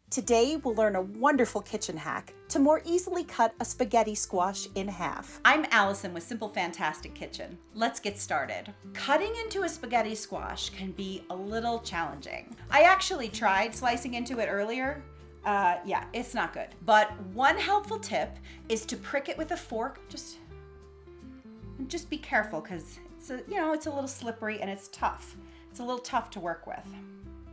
Today, we'll learn a wonderful kitchen hack to more easily cut a spaghetti squash in half. I'm Allison with Simple Fantastic Kitchen. Let's get started. Cutting into a spaghetti squash can be a little challenging. I actually tried slicing into it earlier. Yeah, it's not good. But one helpful tip is to prick it with a fork. Just be careful because it's a little slippery and it's tough. It's a little tough to work with.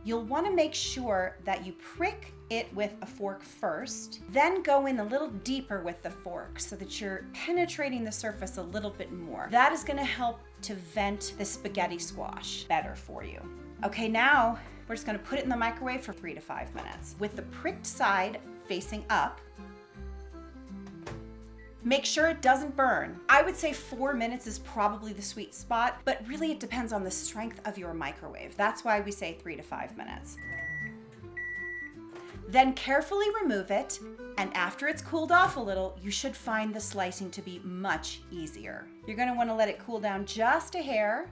You'll want to make sure that you prick it with a fork first, then go in a little deeper with the fork so that you're penetrating the surface a little bit more. That is going to help to vent the spaghetti squash better for you. Okay, now we're just going to put it in the microwave for 3 to 5 minutes with the pricked side facing up. Make sure it doesn't burn. I would say 4 minutes is probably the sweet spot, but really it depends on the strength of your microwave. That's why we say 3 to 5 minutes. Then carefully remove it, and after it's cooled off a little, you should find the slicing to be much easier. You're gonna wanna let it cool down just a hair.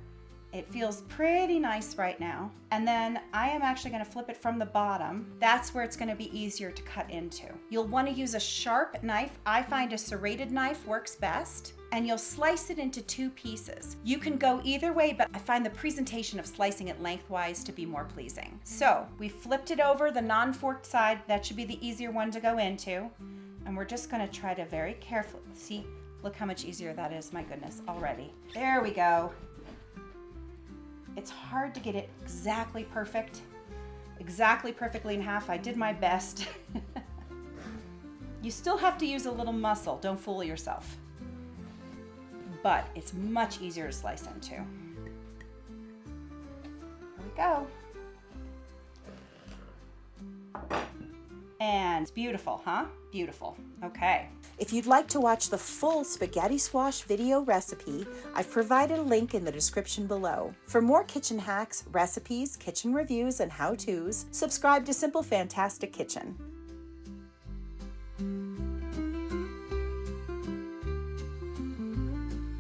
It feels pretty nice right now. And then I am actually gonna flip it from the bottom. That's where it's gonna be easier to cut into. You'll wanna use a sharp knife. I find a serrated knife works best, and you'll slice it into 2 pieces. You can go either way, but I find the presentation of slicing it lengthwise to be more pleasing. So we flipped it over the non-forked side. That should be the easier one to go into. And we're just gonna try to very carefully, see, look how much easier that is, my goodness, already. There we go. It's hard to get it exactly perfectly in half. I did my best. You still have to use a little muscle, don't fool yourself. But it's much easier to slice into. Here we go. And it's beautiful, huh? Beautiful. Okay. If you'd like to watch the full spaghetti squash video recipe, I've provided a link in the description below. For more kitchen hacks, recipes, kitchen reviews, and how-tos, subscribe to Simple Fantastic Kitchen.